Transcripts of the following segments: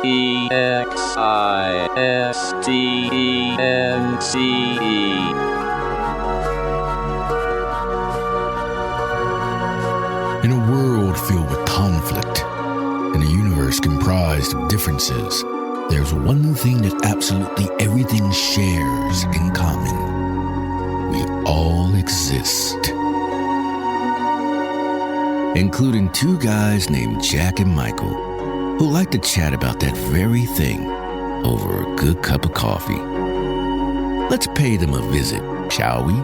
In a world filled with conflict, in a universe comprised of differences, there's one thing that absolutely everything shares in common. We all exist. Including two guys named Jack and Michael, who like to chat about that very thing over a good cup of coffee. Let's pay them a visit, shall we?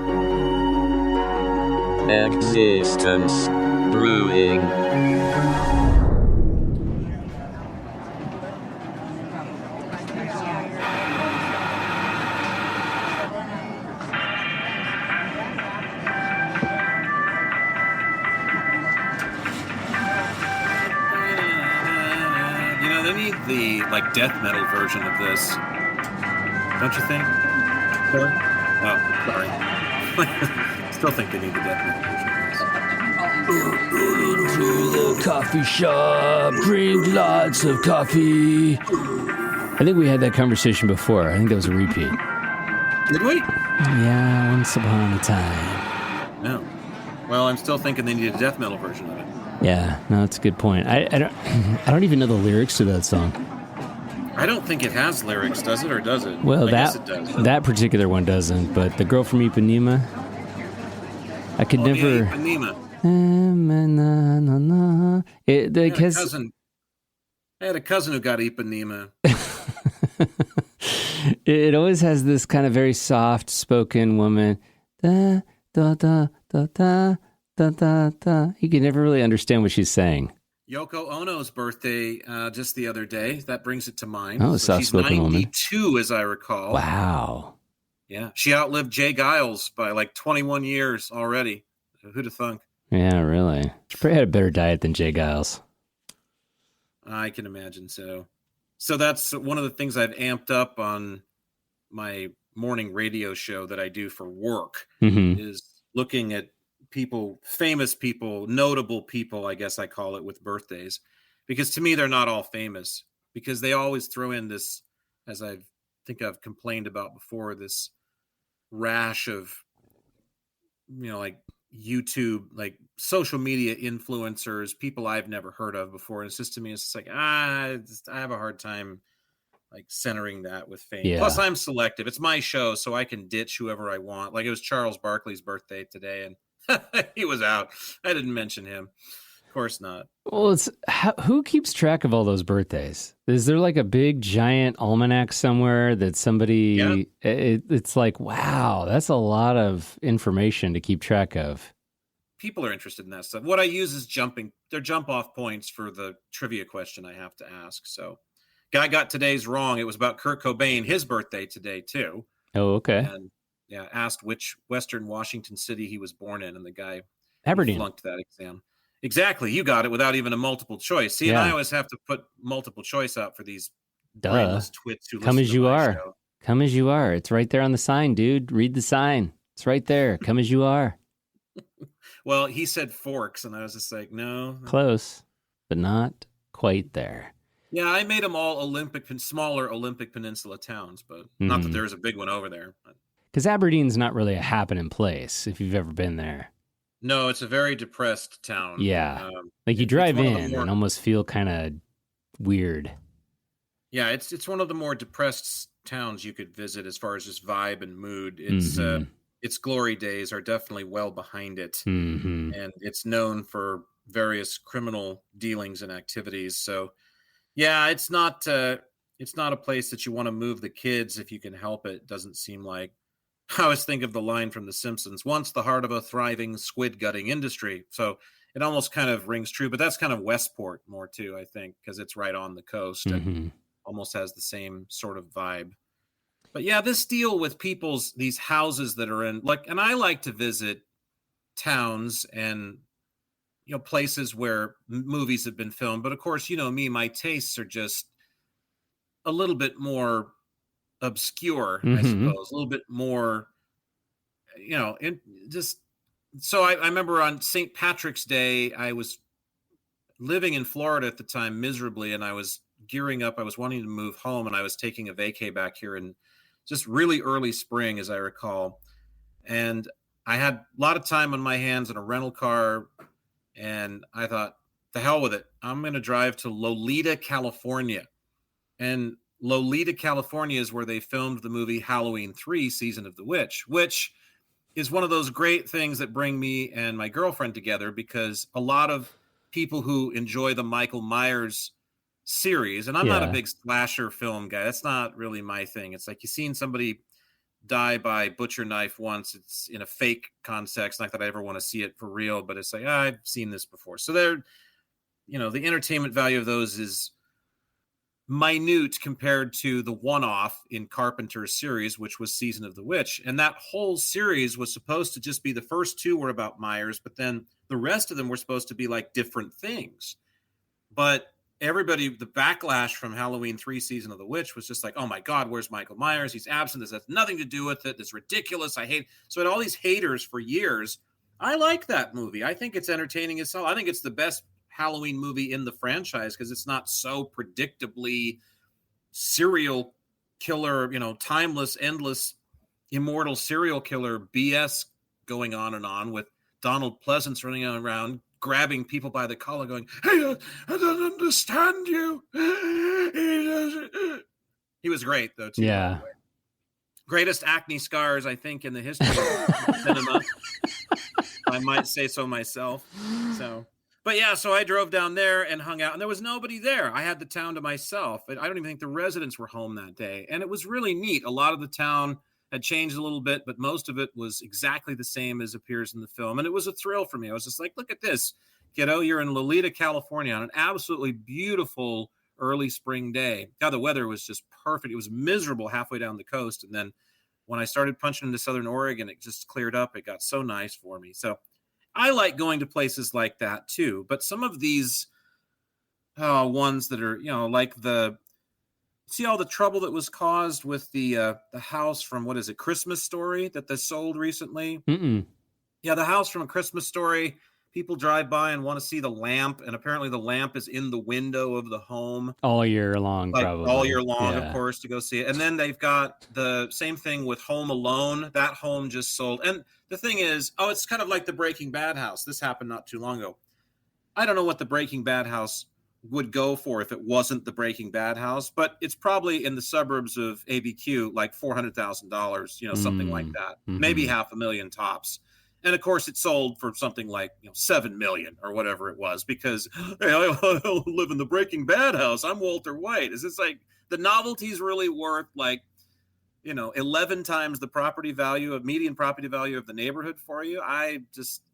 Existence Brewing. They need the death metal version of this, don't you think? Sorry? Oh, sorry. Still think they need the death metal version of this. Into the coffee shop, drink lots of coffee. I think we had that conversation before. I think that was a repeat. Did we? Yeah, once upon a time. No. Well, I'm still thinking they need a death metal version of it. Yeah, no, that's a good point. I don't even know the lyrics to that song. I don't think it has lyrics, does it, or does it? Well, I guess it does. That particular one doesn't, but the girl from Ipanema, I could never. Yeah, Ipanema. I had a cousin who got Ipanema. It always has this kind of very soft spoken woman. Da da da da da da da da. You can never really understand what she's saying. Yoko Ono's birthday just the other day. That brings it to mind. Oh, so soft spoken woman. She's 92, as I recall. Wow. Yeah, she outlived Jay Giles by 21 years already. Who'd have thunk? Yeah, really. She probably had a better diet than Jay Giles. I can imagine so. So that's one of the things I've amped up on my morning radio show that I do for work, is looking at people, famous people, notable people, I guess I call it, with birthdays. Because to me, they're not all famous. Because they always throw in this, as I think I've complained about before, this rash of, YouTube, social media influencers, people I've never heard of before. And it's just, to me, it's just I have a hard time centering that with fame. Yeah. Plus, I'm selective. It's my show, so I can ditch whoever I want. It was Charles Barkley's birthday today, and he was out. I didn't mention him. Of course not. Well, who keeps track of all those birthdays? Is there a big giant almanac somewhere that somebody? Yeah. It's wow, that's a lot of information to keep track of. People are interested in that stuff. What I use is jump off points for the trivia question I have to ask. So, guy got today's wrong. It was about Kurt Cobain. His birthday today too. Oh, okay. And asked which Western Washington city he was born in, and the guy Aberdeen flunked that exam. Exactly. You got it without even a multiple choice. See, and I always have to put multiple choice out for these brainless twits who Come as you are. Show. Come as you are. It's right there on the sign, dude. Read the sign. It's right there. Come as you are. Well, he said Forks, and I was just no. Close, but not quite there. Yeah, I made them all smaller Olympic Peninsula towns, but not that there's a big one over there. Because Aberdeen's not really a happening place, if you've ever been there. No, it's a very depressed town. Yeah. You drive in and almost feel kind of weird. Yeah, it's one of the more depressed towns you could visit as far as just vibe and mood. Its glory days are definitely well behind it. Mm-hmm. And it's known for various criminal dealings and activities. So, yeah, it's not a place that you want to move the kids if you can help it. Doesn't seem like. I always think of the line from The Simpsons, once the heart of a thriving squid gutting industry. So it almost kind of rings true, but that's kind of Westport more too, I think, because it's right on the coast and almost has the same sort of vibe. But yeah, this deal with these houses that are in, and I like to visit towns and, places where movies have been filmed. But of course, me, my tastes are just a little bit more obscure, I suppose, a little bit more, so I remember on St. Patrick's Day, I was living in Florida at the time miserably, and I was gearing up. I was wanting to move home, and I was taking a vacay back here in just really early spring, as I recall. And I had a lot of time on my hands in a rental car, and I thought, the hell with it. I'm going to drive to Lolita, California. And Lolita, California is where they filmed the movie Halloween 3, Season of the Witch, which is one of those great things that bring me and my girlfriend together, because a lot of people who enjoy the Michael Myers series, and I'm not a big slasher film guy. That's not really my thing. It's like you've seen somebody die by butcher knife once. It's in a fake context. Not that I ever want to see it for real, but it's like, I've seen this before. So they're, the entertainment value of those is minute compared to the one-off in Carpenter's series, which was Season of the Witch. And that whole series was supposed to just be, the first two were about Myers, but then the rest of them were supposed to be like different things. But everybody, the backlash from Halloween 3, Season of the Witch was just like, oh my God, where's Michael Myers? He's absent. This has nothing to do with it. It's ridiculous. I hate. So I had all these haters for years. I like that movie. I think it's entertaining as hell. I think it's the best Halloween movie in the franchise because it's not so predictably serial killer, timeless, endless, immortal serial killer BS going on with Donald Pleasance running around grabbing people by the collar going, hey, I don't understand you. He was great though too. Yeah. Greatest acne scars I think in the history of cinema. I might say so myself. So I drove down there and hung out, and there was nobody there. I had the town to myself. I don't even think the residents were home that day. And it was really neat. A lot of the town had changed a little bit, but most of it was exactly the same as appears in the film. And it was a thrill for me. I was just like, look at this, kiddo. You're in Lolita, California on an absolutely beautiful early spring day. God, the weather was just perfect. It was miserable halfway down the coast. And then when I started punching into Southern Oregon, it just cleared up. It got so nice for me. So I like going to places like that too, but some of these ones that are, see all the trouble that was caused with the house from, what is it, Christmas Story that they sold recently? Mm-mm. Yeah, the house from A Christmas Story. People drive by and want to see the lamp, and apparently the lamp is in the window of the home. All year long, probably. All year long, of course, to go see it. And then they've got the same thing with Home Alone. That home just sold. And the thing is, it's kind of like the Breaking Bad house. This happened not too long ago. I don't know what the Breaking Bad house would go for if it wasn't the Breaking Bad house, but it's probably in the suburbs of ABQ, like $400,000, something like that. Mm-hmm. Maybe $500,000 tops. And of course, it sold for something like $7 million or whatever it was, because hey, I live in the Breaking Bad house. I'm Walter White. Is this like the novelty's really worth 11 times the median property value of the neighborhood for you?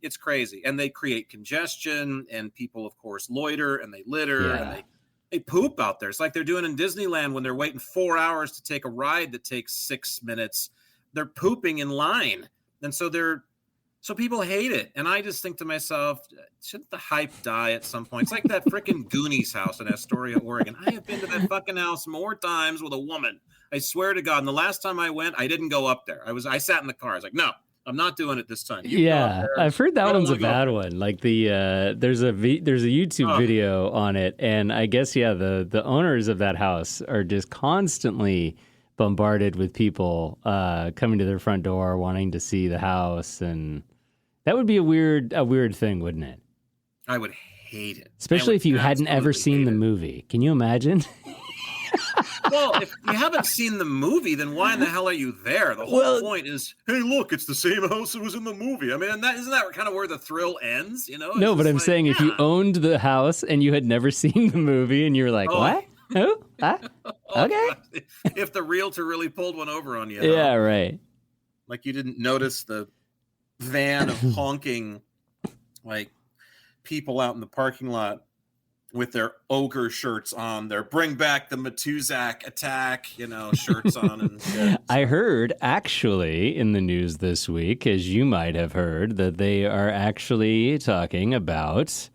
It's crazy. And they create congestion, and people, of course, loiter and they litter and they poop out there. It's like they're doing in Disneyland when they're waiting 4 hours to take a ride that takes 6 minutes. They're pooping in line, and so people hate it. And I just think to myself, shouldn't the hype die at some point? It's like that freaking Goonies house in Astoria, Oregon. I have been to that fucking house more times with a woman. I swear to God. And the last time I went, I didn't go up there. I sat in the car. I was like, no, I'm not doing it this time. I've heard that one's a bad one. Like there's a YouTube video on it. And I guess, the owners of that house are just constantly bombarded with people coming to their front door wanting to see the house, and that would be a weird thing, wouldn't it? I would hate it. Especially if you hadn't ever seen the movie. Can you imagine? Well, if you haven't seen the movie, then why in the hell are you there? The whole point is, hey, look, it's the same house that was in the movie. I mean, and isn't that kind of where the thrill ends? No, but I'm saying if you owned the house and you had never seen the movie and you were like, what? Who? Okay. If the realtor really pulled one over on you. Yeah, right. Like you didn't notice the van of honking, like people out in the parking lot with their ogre shirts on, their bring back the Matuzak attack, shirts on. And shit. I heard actually in the news this week, as you might have heard, that they are actually talking about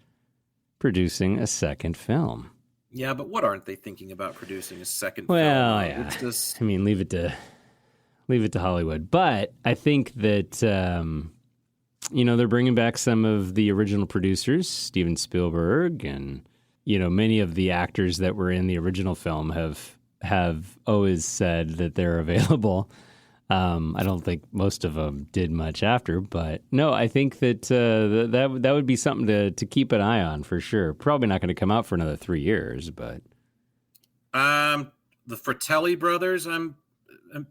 producing a second film. Yeah, but what aren't they thinking about producing a second film? Well, yeah. It's just... I mean, leave it to Hollywood. But I think that, they're bringing back some of the original producers, Steven Spielberg, and, many of the actors that were in the original film have always said that they're available. I don't think most of them did much after, but no, I think that that would be something to keep an eye on for sure. Probably not going to come out for another 3 years, but the Fratelli brothers, I'm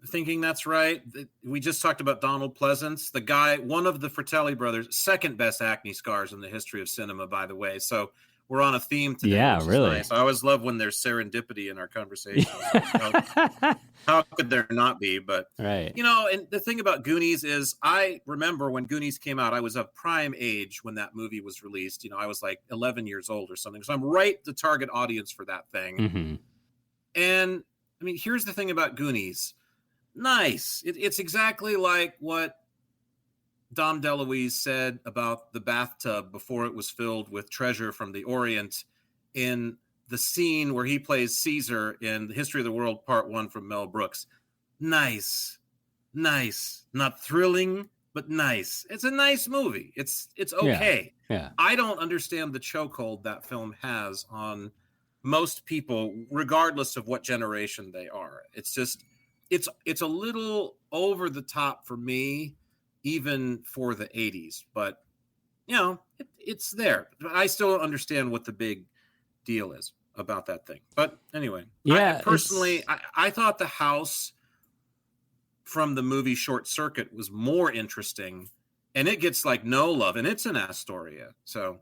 thinking that's right. We just talked about Donald Pleasance, the guy, one of the Fratelli brothers, second best acne scars in the history of cinema, by the way. So we're on a theme today. Yeah, really. Nice. I always love when there's serendipity in our conversations. How could there not be? But, right. And the thing about Goonies is I remember when Goonies came out, I was of prime age when that movie was released. I was like 11 years old or something. So I'm right the target audience for that thing. Mm-hmm. And I mean, here's the thing about Goonies. Nice. It's exactly like what Dom DeLuise said about the bathtub before it was filled with treasure from the Orient in the scene where he plays Caesar in The History of the World Part 1 from Mel Brooks. Nice. Not thrilling, but nice. It's a nice movie. It's okay. Yeah. I don't understand the chokehold that film has on most people, regardless of what generation they are. It's just, it's a little over the top for me, even for the 80s, but it's there. But I still don't understand what the big deal is about that thing. But anyway, yeah, I thought the house from the movie Short Circuit was more interesting, and it gets like no love, and it's in Astoria. So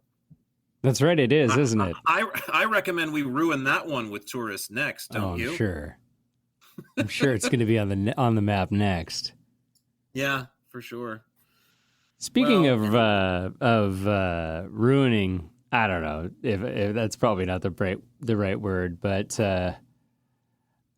that's right, it is, isn't it? I recommend we ruin that one with Tourists Next, don't you? Sure. I'm sure it's going to be on the map next. Yeah, for sure. Speaking of ruining, I don't know if that's probably not the right word, but I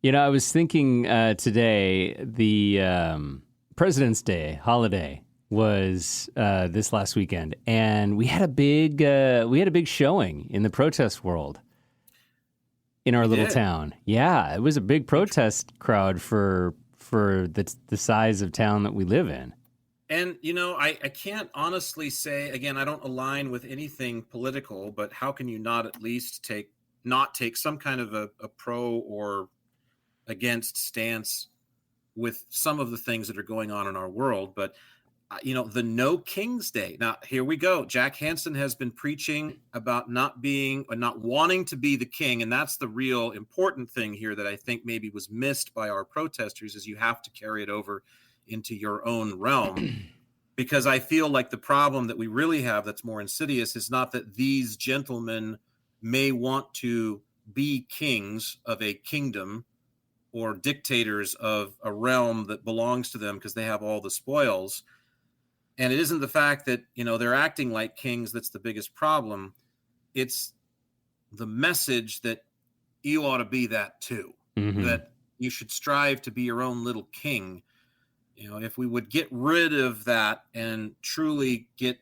was thinking today the President's Day holiday was this last weekend, and we had a big showing in the protest world in our little town. Yeah, it was a big protest crowd for the size of town that we live in. And, I can't honestly say, again, I don't align with anything political, but how can you not at least take some kind of a pro or against stance with some of the things that are going on in our world? But, the No King's Day. Now, here we go. Jack Hansen has been preaching about not wanting to be the king. And that's the real important thing here that I think maybe was missed by our protesters, is you have to carry it over into your own realm. Because I feel like the problem that we really have that's more insidious is not that these gentlemen may want to be kings of a kingdom or dictators of a realm that belongs to them because they have all the spoils. And it isn't the fact that, they're acting like kings that's the biggest problem. It's the message that you ought to be that too, that you should strive to be your own little king. If we would get rid of that and truly get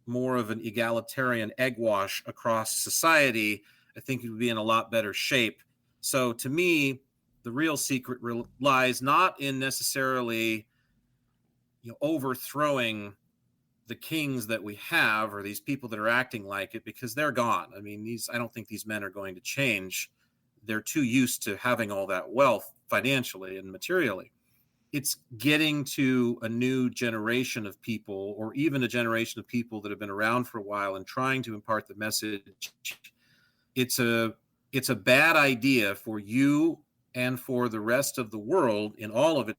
more of an egalitarian egg wash across society, I think it would be in a lot better shape. So to me, the real secret lies not in necessarily overthrowing the kings that we have or these people that are acting like it, because they're gone. I mean, I don't think these men are going to change. They're too used to having all that wealth financially and materially. It's getting to a new generation of people, or even a generation of people that have been around for a while, and trying to impart the message. It's a bad idea for you and for the rest of the world in all of its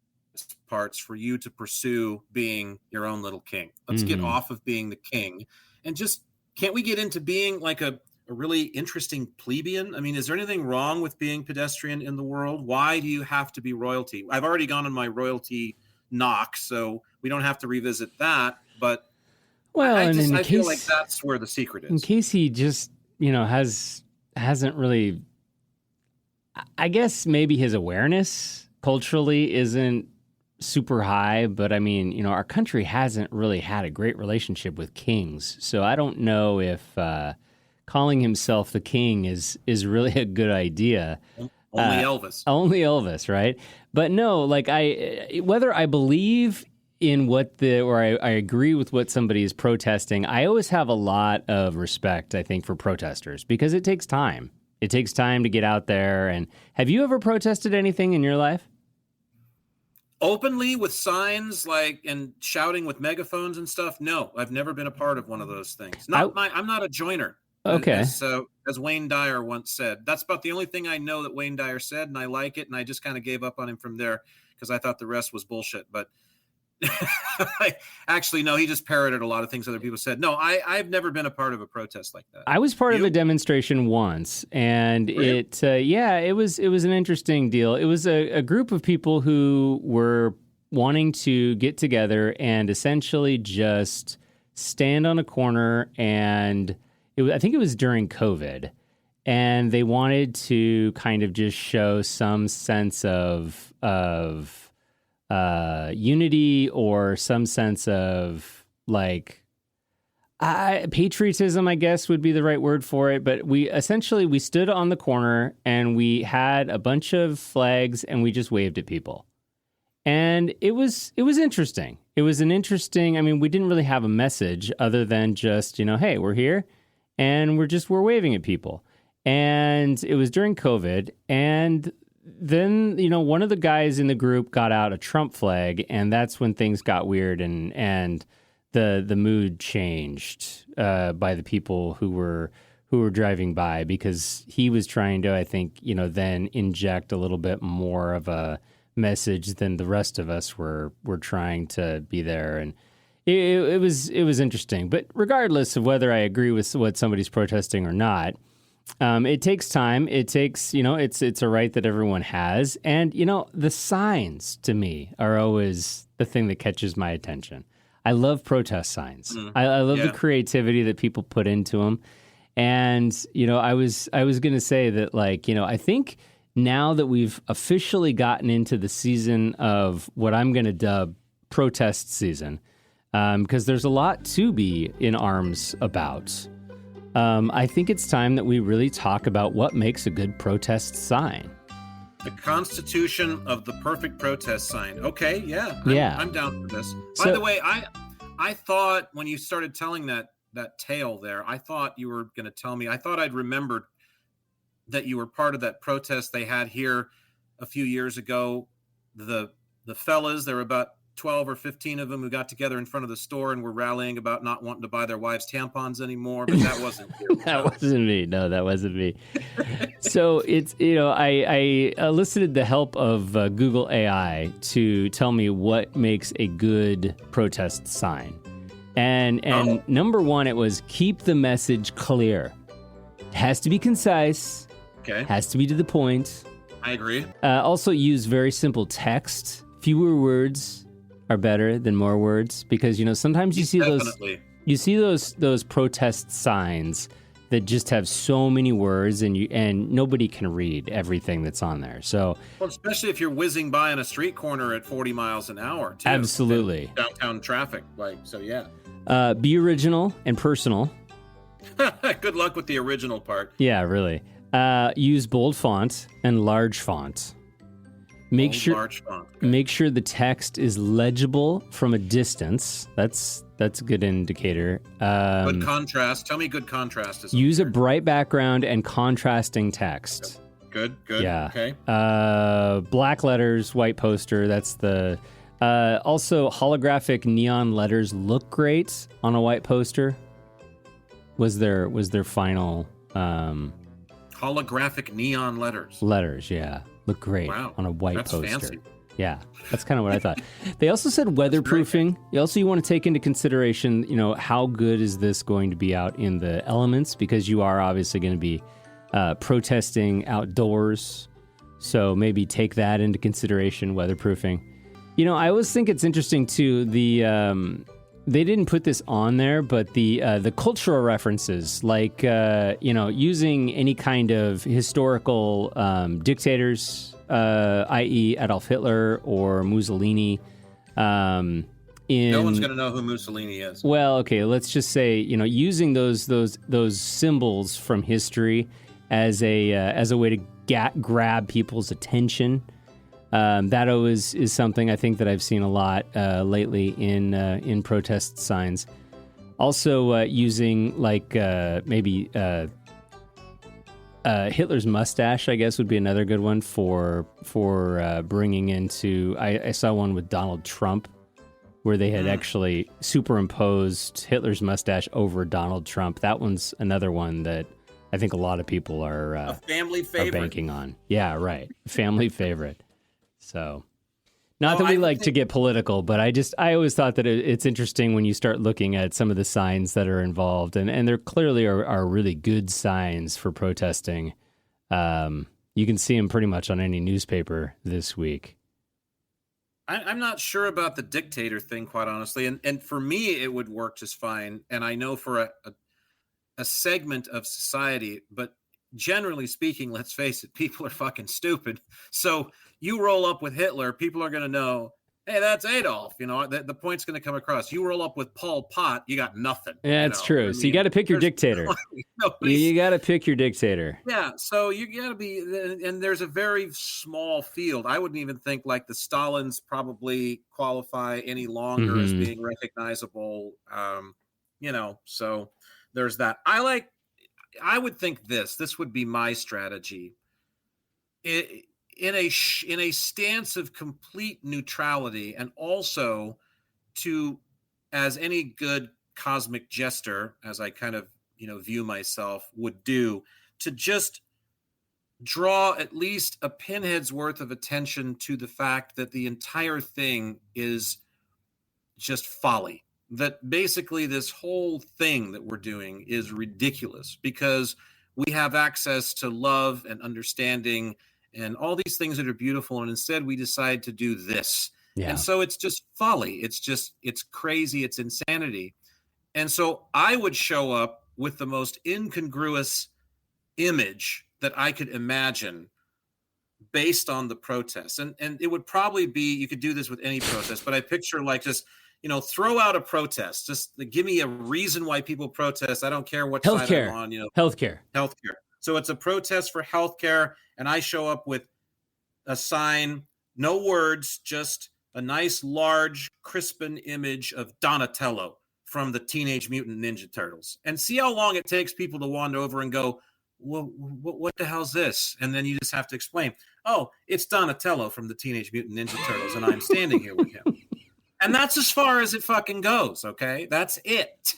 parts for you to pursue being your own little king. Let's get off of being the king, and just, can't we get into being like a really interesting plebeian? I mean, is there anything wrong with being pedestrian in the world? Why do you have to be royalty? I've already gone on my royalty knock, so we don't have to revisit that. But I feel like that's where the secret is. In case he just, hasn't really, I guess maybe his awareness culturally isn't super high, but I mean, our country hasn't really had a great relationship with kings. So I don't know if calling himself the king is really a good idea. Only Elvis. Only Elvis, right? But no, like whether I believe in I agree with what somebody is protesting. I always have a lot of respect, I think, for protesters because it takes time. It takes time to get out there. And have you ever protested anything in your life? Openly with signs and shouting with megaphones and stuff? No, I've never been a part of one of those things. I'm not a joiner. Okay. As Wayne Dyer once said, that's about the only thing I know that Wayne Dyer said, and I like it, and I just kind of gave up on him from there because I thought the rest was bullshit. But actually, no, he just parroted a lot of things other people said. No, I've never been a part of a protest like that. I was part of a demonstration once, and Really? it was an interesting deal. It was a group of people who were wanting to get together and essentially just stand on a corner, and I think it was during COVID, and they wanted to kind of just show some sense of unity or some sense of patriotism, I guess would be the right word for it. But we stood on the corner and we had a bunch of flags and we just waved at people. And it was interesting. It was an interesting, I mean, we didn't really have a message other than just, hey, we're here and we're waving at people. And it was during COVID, and then, one of the guys in the group got out a Trump flag, and that's when things got weird and the mood changed by the people who were driving by, because he was trying to, I think, then inject a little bit more of a message than the rest of us were trying to be there. And it was interesting. But regardless of whether I agree with what somebody's protesting or not, it takes time. It takes, it's a right that everyone has. And, the signs to me are always the thing that catches my attention. I love protest signs. I love the creativity that people put into them. And, I was going to say that, I think now that we've officially gotten into the season of what I'm going to dub protest season, because there's a lot to be in arms about. I think it's time that we really talk about what makes a good protest sign. The constitution of the perfect protest sign. Okay, yeah. I'm down for this. By the way, I thought when you started telling that tale there, I thought you were going to tell me, I thought I'd remembered that you were part of that protest they had here a few years ago. The fellas, there were about 12 or 15 of them who got together in front of the store and were rallying about not wanting to buy their wives' tampons anymore, but that wasn't you. That wasn't me. No, that wasn't me. So it's, I elicited the help of Google AI to tell me what makes a good protest sign. And number one, it was keep the message clear. It has to be concise. Okay. Has to be to the point. I agree. Also use very simple text. Fewer words are better than more words, because sometimes you see those protest signs that just have so many words and nobody can read everything that's on there. So, especially if you're whizzing by on a street corner at 40 miles an hour too. Absolutely. Downtown traffic, yeah. Be original and personal. Good luck with the original part. Yeah, really. Use bold font and large font. Make sure the text is legible from a distance. That's a good indicator. Good contrast. Tell me good contrast is. Use a bright background and contrasting text. Good. Yeah. Okay. Black letters, white poster. That's the. Also, holographic neon letters look great on a white poster. Was their final. Holographic neon letters. Letters, yeah. Look great on a white poster. Fancy. Yeah, that's kind of what I thought. They also said weatherproofing. You want to take into consideration, how good is this going to be out in the elements, because you are obviously going to be protesting outdoors. So maybe take that into consideration, weatherproofing. I always think it's interesting too, they didn't put this on there, but the cultural references, like using any kind of historical dictators, i.e., Adolf Hitler or Mussolini. No one's going to know who Mussolini is. Well, okay, let's just say using those symbols from history as a way to grab people's attention. That is something I think that I've seen a lot lately in protest signs. Also, using like maybe Hitler's mustache, I guess, would be another good one for bringing into. I saw one with Donald Trump, where they had actually superimposed Hitler's mustache over Donald Trump. That one's another one that I think a lot of people are a family favorite. Are banking on. Yeah, right, family favorite. So. Not that we like to get political, but I always thought that it's interesting when you start looking at some of the signs that are involved, and there clearly are really good signs for protesting. You can see them pretty much on any newspaper this week. I'm not sure about the dictator thing, quite honestly, and for me it would work just fine. And I know for a segment of society, but generally speaking, let's face it, people are fucking stupid. So you roll up with Hitler, people are going to know, hey, that's Adolf. You know, the point's going to come across. You roll up with Pol Pot, you got nothing. Yeah, it's true. I mean, so you got to pick your dictator. You got to pick your dictator. Yeah, so you got to be, and there's a very small field. I wouldn't even think like the Stalins probably qualify any longer as being recognizable. You know, so there's that. I would think this would be my strategy. In a stance of complete neutrality, and also as any good cosmic jester, as I kind of view myself, would do, to just draw at least a pinhead's worth of attention to the fact that the entire thing is just folly. That basically this whole thing that we're doing is ridiculous because we have access to love and understanding and all these things that are beautiful, and instead we decide to do this. Yeah. And so it's just folly. It's crazy. It's insanity. And so I would show up with the most incongruous image that I could imagine based on the protests. And it would probably be, you could do this with any protest, but I picture like just, throw out a protest. Just give me a reason why people protest. I don't care what side I'm on. Healthcare. So it's a protest for healthcare, and I show up with a sign, no words, just a nice, large, Crispin image of Donatello from the Teenage Mutant Ninja Turtles, and see how long it takes people to wander over and go, well, what the hell's this? And then you just have to explain, oh, it's Donatello from the Teenage Mutant Ninja Turtles, and I'm standing here with him. And that's as far as it fucking goes, okay? That's it.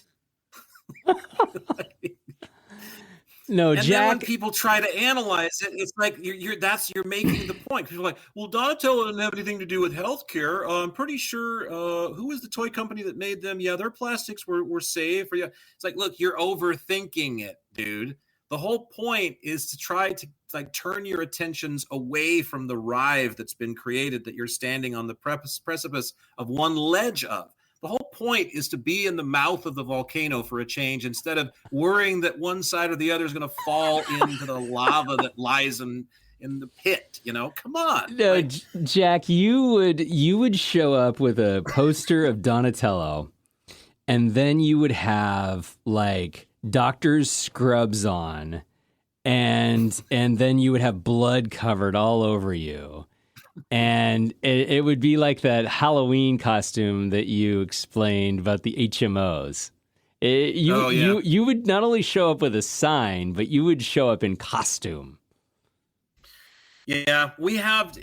No, and Jack. Then when people try to analyze it, it's like you're making the point. People are like, well, Donatello didn't have anything to do with healthcare. I'm pretty sure who was the toy company that made them? Yeah, their plastics were safe. Or, yeah. It's like, look, you're overthinking it, dude. The whole point is to try to turn your attentions away from the rive that's been created that you're standing on the precipice of one ledge of. The whole point is to be in the mouth of the volcano for a change instead of worrying that one side or the other is going to fall into the lava that lies in the pit. Come on. No, Jack, you would show up with a poster of Donatello, and then you would have like doctor's scrubs on, and then you would have blood covered all over you. And it would be like that Halloween costume that you explained about the HMOs. You would not only show up with a sign, but you would show up in costume. Yeah, we have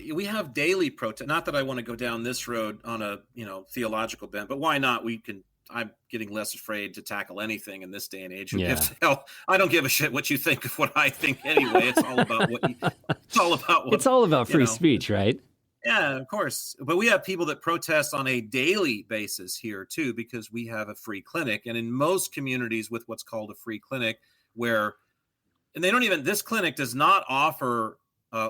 daily protest. Not that I want to go down this road on a theological bent, but why not? I'm getting less afraid to tackle anything in this day and age. Yeah. Hell, I don't give a shit what you think of what I think anyway. It's all about it's all about free speech, right? Yeah, of course. But we have people that protest on a daily basis here too, because we have a free clinic. And in most communities with what's called a free clinic, this clinic does not offer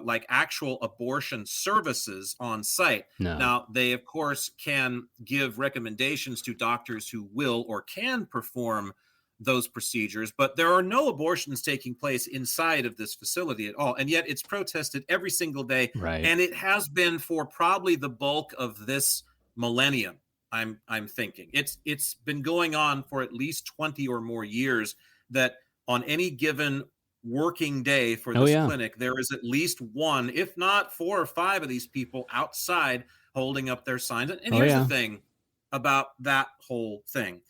like actual abortion services on site. No. Now, they, of course, can give recommendations to doctors who will or can perform those procedures, but there are no abortions taking place inside of this facility at all. And yet it's protested every single day. Right. And it has been for probably the bulk of this millennium. I'm thinking it's been going on for at least 20 or more years, that on any given working day for Oh, this yeah. clinic, there is at least one, if not 4 or 5 of these people outside holding up their signs. And Oh, here's yeah. the thing about that whole thing.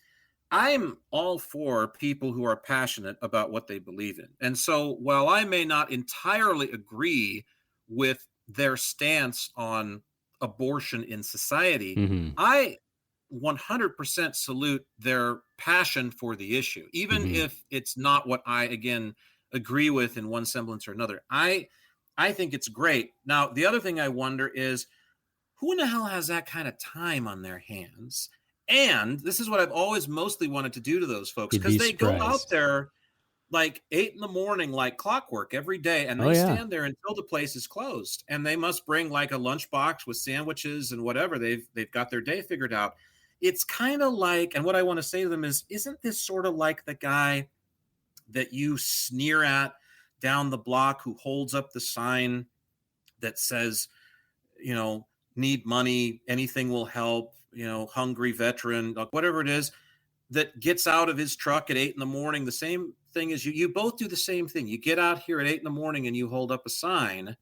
I'm all for people who are passionate about what they believe in. And so while I may not entirely agree with their stance on abortion in society, Mm-hmm. I 100% salute their passion for the issue, even Mm-hmm. if it's not what I, again, agree with in one semblance or another. I think it's great. Now, the other thing I wonder is, who in the hell has that kind of time on their hands? And this is what I've always mostly wanted to do to those folks, You'd because be they go out surprised. there like 8 in the morning, like clockwork every day, and Oh, they yeah. stand there until the place is closed. And they must bring like a lunchbox with sandwiches and whatever. They've got their day figured out. It's kind of like, and what I want to say to them is, isn't this sort of like the guy that you sneer at down the block who holds up the sign that says, you know, need money, anything will help, you know, hungry veteran, like whatever it is, that gets out of his truck at 8 in the morning? The same thing as you both do the same thing. You get out here at 8 in the morning and you hold up a sign.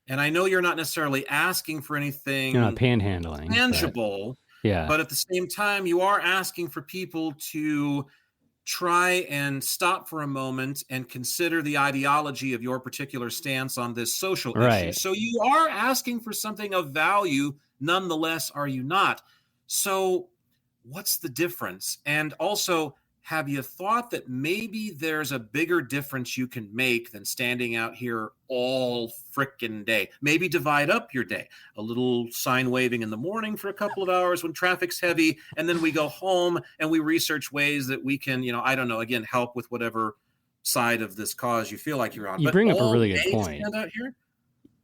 And I know you're not necessarily asking for You're not anything panhandling. tangible, Yeah. but at the same time, you are asking for people to try and stop for a moment and consider the ideology of your particular stance on this social issue. Right. So you are asking for something of value, nonetheless, are you not? So what's the difference? And also, have you thought that maybe there's a bigger difference you can make than standing out here all frickin' day? Maybe divide up your day. A little sign waving in the morning for a couple of hours when traffic's heavy, and then we go home and we research ways that we can, you know, I don't know, again, help with whatever side of this cause you feel like you're on. You But bring up a all really good day point. stand out here?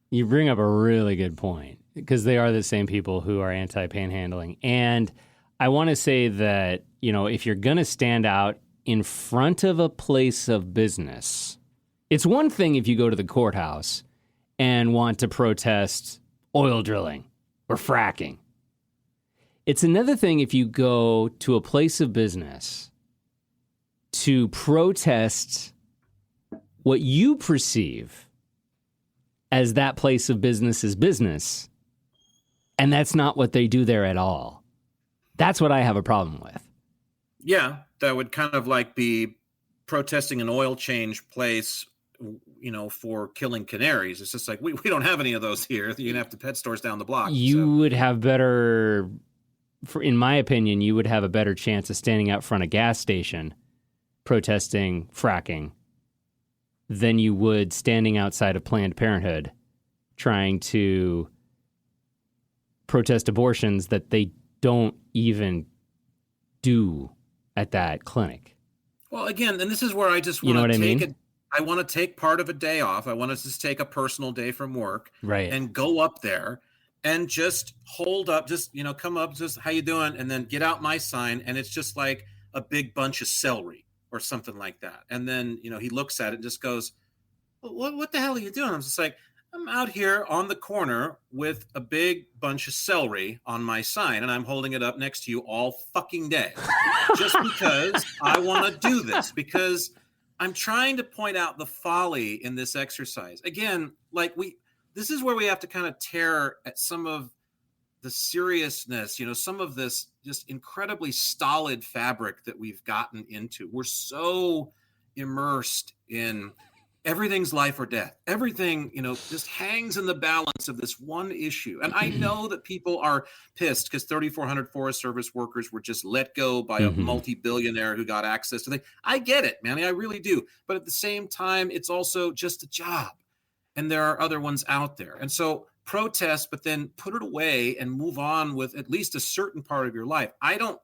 You bring up a really good point, because they are the same people who are anti-panhandling. And I want to say that, you know, if you're going to stand out in front of a place of business, it's one thing if you go to the courthouse and want to protest oil drilling or fracking. It's another thing if you go to a place of business to protest what you perceive as that place of business's business, and that's not what they do there at all. That's what I have a problem with. Yeah, that would kind of like be protesting an oil change place, you know, for killing canaries. It's just like, we don't have any of those here. You're going to have to pet stores down the block. You would have better, in my opinion, you would have a better chance of standing out front of a gas station protesting fracking than you would standing outside of Planned Parenthood trying to protest abortions that they don't even do at that clinic. Well, again, and this is where I just want to take I want to take part of a day off. I want to just take a personal day from work, right, and go up there and just hold up, just, you know, come up, just, how you doing? And then get out my sign. And it's just like a big bunch of celery or something like that. And then, you know, he looks at it and just goes, what the hell are you doing? I'm just like, I'm out here on the corner with a big bunch of celery on my sign, and I'm holding it up next to you all fucking day just because I want to do this, because I'm trying to point out the folly in this exercise. Again, like this is where we have to kind of tear at some of the seriousness, you know, some of this just incredibly stolid fabric that we've gotten into. We're so immersed in everything's life or death. Everything, you know, just hangs in the balance of this one issue. And I know that people are pissed because 3,400 Forest Service workers were just let go by a multi-billionaire who got access to things. I get it, man. I really do. But at the same time, it's also just a job. And there are other ones out there. And so protest, but then put it away and move on with at least a certain part of your life. I don't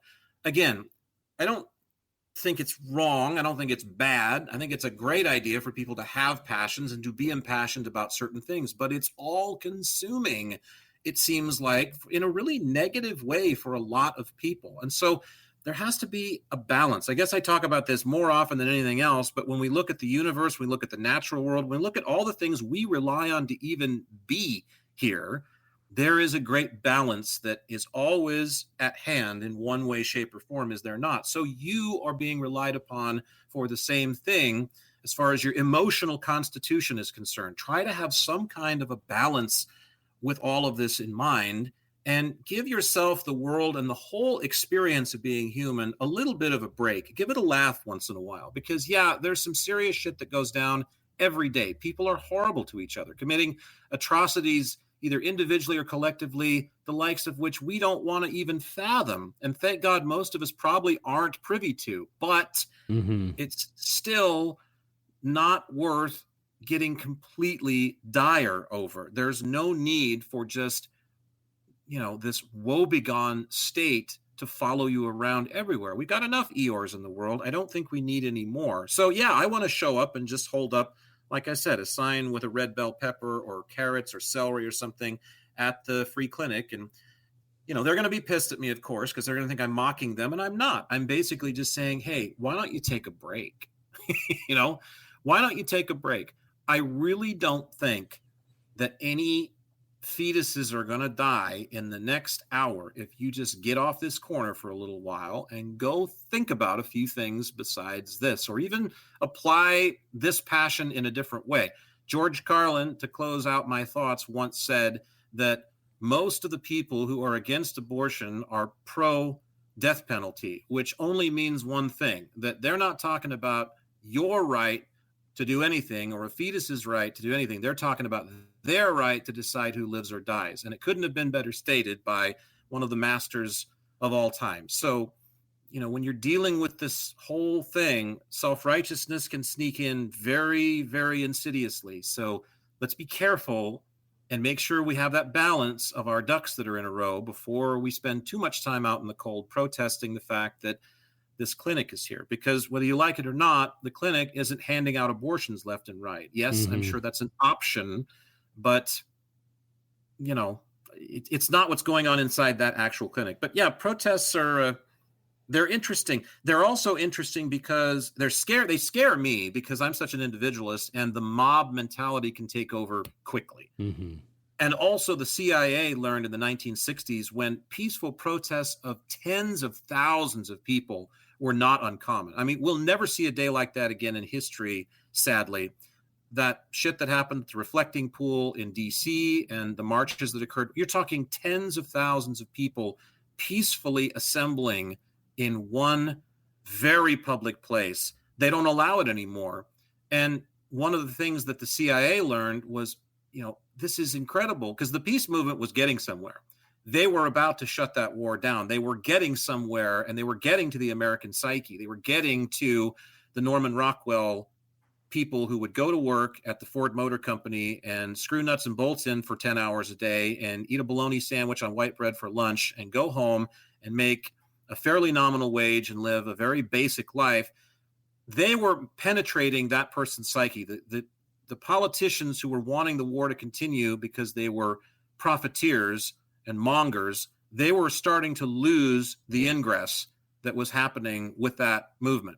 think it's wrong. I don't think it's bad. I think it's a great idea for people to have passions and to be impassioned about certain things, but it's all consuming, it seems like, in a really negative way for a lot of people. And so there has to be a balance. I guess I talk about this more often than anything else, but when we look at the universe, we look at the natural world, we look at all the things we rely on to even be here, there is a great balance that is always at hand in one way, shape, or form, is there not? So you are being relied upon for the same thing as far as your emotional constitution is concerned. Try to have some kind of a balance with all of this in mind, and give yourself, the world, and the whole experience of being human a little bit of a break. Give it a laugh once in a while, because yeah, there's some serious shit that goes down every day. People are horrible to each other, committing atrocities either individually or collectively, the likes of which we don't want to even fathom. And thank God most of us probably aren't privy to, but it's still not worth getting completely dire over. There's no need for just, this woebegone state to follow you around everywhere. We've got enough Eeyores in the world. I don't think we need any more. So yeah, I want to show up and just hold up, like I said, a sign with a red bell pepper or carrots or celery or something at the free clinic. And, they're going to be pissed at me, of course, because they're going to think I'm mocking them. And I'm not. I'm basically just saying, hey, why don't you take a break? Why don't you take a break? I really don't think that any fetuses are going to die in the next hour if you just get off this corner for a little while and go think about a few things besides this, or even apply this passion in a different way. George Carlin, to close out my thoughts, once said that most of the people who are against abortion are pro death penalty, which only means one thing, that they're not talking about your right to do anything or a fetus's right to do anything. They're talking about their right to decide who lives or dies. And it couldn't have been better stated by one of the masters of all time. So, when you're dealing with this whole thing, self-righteousness can sneak in very, very insidiously. So let's be careful and make sure we have that balance of our ducks that are in a row before we spend too much time out in the cold protesting the fact that this clinic is here. Because whether you like it or not, the clinic isn't handing out abortions left and right. Yes, I'm sure that's an option, but it's not what's going on inside that actual clinic. But yeah, protests are they're interesting. They're also interesting because they scare me because I'm such an individualist, and the mob mentality can take over quickly. And also the CIA learned in the 1960s when peaceful protests of tens of thousands of people were not uncommon. I mean, we'll never see a day like that again in history, sadly. That shit that happened at the reflecting pool in DC and the marches that occurred, you're talking tens of thousands of people peacefully assembling in one very public place. They don't allow it anymore. And one of the things that the CIA learned was, this is incredible, because the peace movement was getting somewhere. They were about to shut that war down. They were getting somewhere, and they were getting to the American psyche. They were getting to the Norman Rockwell people who would go to work at the Ford Motor Company and screw nuts and bolts in for 10 hours a day and eat a bologna sandwich on white bread for lunch and go home and make a fairly nominal wage and live a very basic life. They were penetrating that person's psyche. The politicians who were wanting the war to continue because they were profiteers and mongers, they were starting to lose the ingress that was happening with that movement.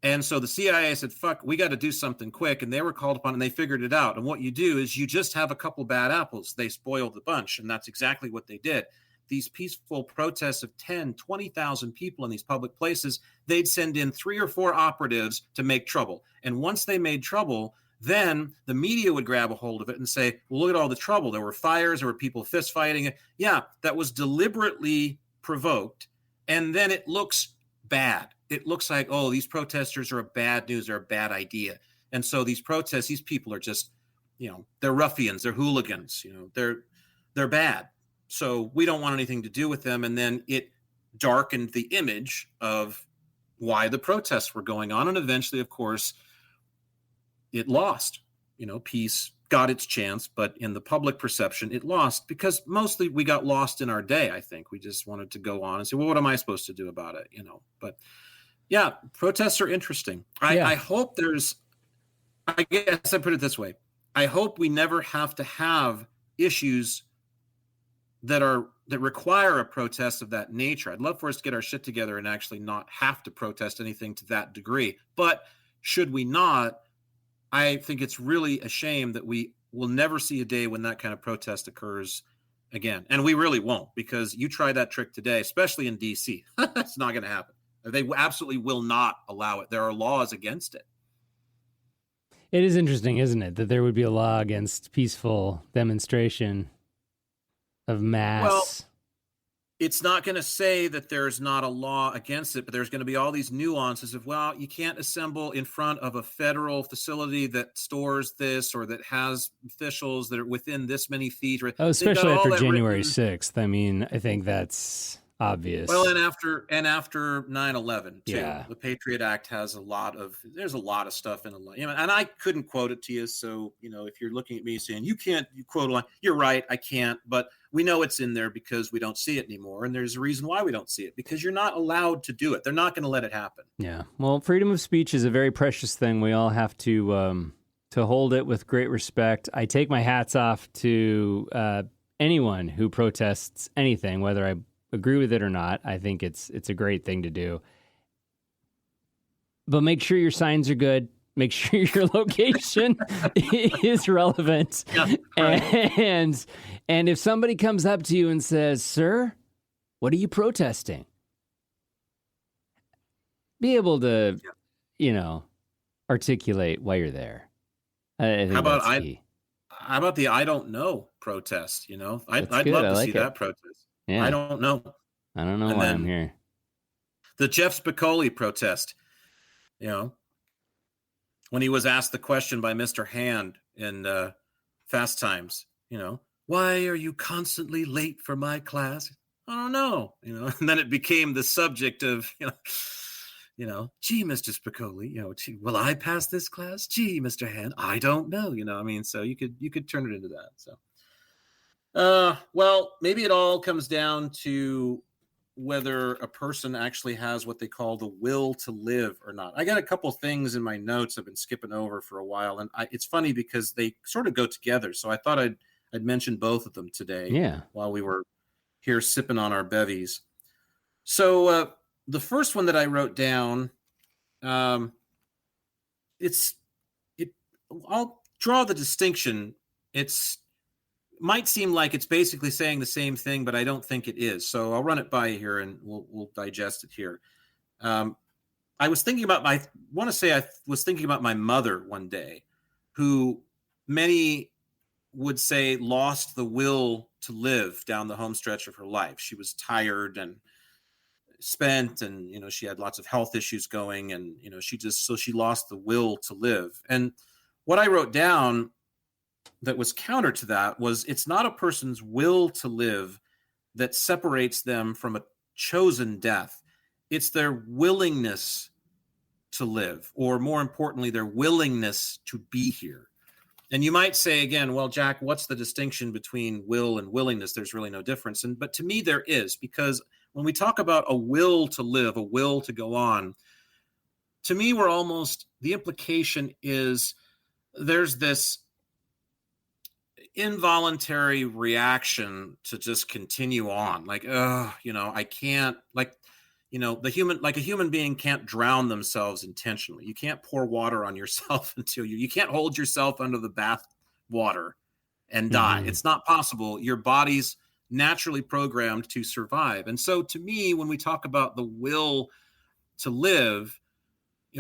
And so the CIA said, fuck, we got to do something quick. And they were called upon, and they figured it out. And what you do is you just have a couple bad apples. They spoil the bunch. And that's exactly what they did. These peaceful protests of 10, 20,000 people in these public places, they'd send in 3 or 4 operatives to make trouble. And once they made trouble, then the media would grab a hold of it and say, well, look at all the trouble. There were fires, there were people fist fighting. Yeah, that was deliberately provoked. And then it looks bad. It looks like, oh, these protesters are bad news, they're a bad idea. And so these protests, these people are just, they're ruffians, they're hooligans, they're bad. So we don't want anything to do with them. And then it darkened the image of why the protests were going on. And eventually, of course, it lost. Peace got its chance, but in the public perception, it lost because mostly we got lost in our day. I think we just wanted to go on and say, well, what am I supposed to do about it? But yeah, protests are interesting. I hope I guess I put it this way. I hope we never have to have issues that require a protest of that nature. I'd love for us to get our shit together and actually not have to protest anything to that degree. But should we not, I think it's really a shame that we will never see a day when that kind of protest occurs again. And we really won't, because you try that trick today, especially in DC. It's not going to happen. They absolutely will not allow it. There are laws against it. It is interesting, isn't it, that there would be a law against peaceful demonstration of mass. Well, it's not going to say that there's not a law against it, but there's going to be all these nuances of, well, you can't assemble in front of a federal facility that stores this or that has officials that are within this many feet. Oh, especially after January 6th. I mean, I think that's obvious. Well, and after 9/11 too. Yeah. The Patriot Act has there's a lot of stuff in it. And I couldn't quote it to you. So, if you're looking at me saying you quote a line, you're right, I can't, but we know it's in there because we don't see it anymore. And there's a reason why we don't see it, because you're not allowed to do it. They're not going to let it happen. Yeah. Well, freedom of speech is a very precious thing. We all have to hold it with great respect. I take my hats off to anyone who protests anything, whether I agree with it or not. I think it's a great thing to do. But make sure your signs are good. Make sure your location is relevant. Yeah, right. And if somebody comes up to you and says, "Sir, what are you protesting?" Be able to, articulate why you're there. I think How about the "I don't know" protest? I'd love to see that protest. Yeah. I don't know. I don't know why I'm here. The Jeff Spicoli protest, when he was asked the question by Mr. Hand in Fast Times, why are you constantly late for my class? I don't know, and then it became the subject of, gee, Mr. Spicoli, will I pass this class? Gee, Mr. Hand, I don't know, so you could turn it into that. So, well, maybe it all comes down to whether a person actually has what they call the will to live or not. I got a couple things in my notes I've been skipping over for a while, and it's funny because they sort of go together. So I thought I'd mention both of them today. Yeah. While we were here sipping on our bevies. So the first one that I wrote down, I'll draw the distinction. Might seem like it's basically saying the same thing, but I don't think it is. So I'll run it by you here, and we'll digest it here. I was thinking about I was thinking about my mother one day, who many would say lost the will to live down the home stretch of her life. She was tired and spent, and she had lots of health issues going, and she lost the will to live. And what I wrote down that was counter to that was, it's not a person's will to live that separates them from a chosen death. It's their willingness to live, or more importantly, their willingness to be here. And you might say again, well, Jack, what's the distinction between will and willingness? There's really no difference. But to me, there is, because when we talk about a will to live, a will to go on, to me, the implication is there's this involuntary reaction to just continue on, like, I can't, like, a human being can't drown themselves intentionally. You can't pour water on yourself until you can't hold yourself under the bath water and die. Mm-hmm. It's not possible. Your body's naturally programmed to survive. And so to me, when we talk about the will to live,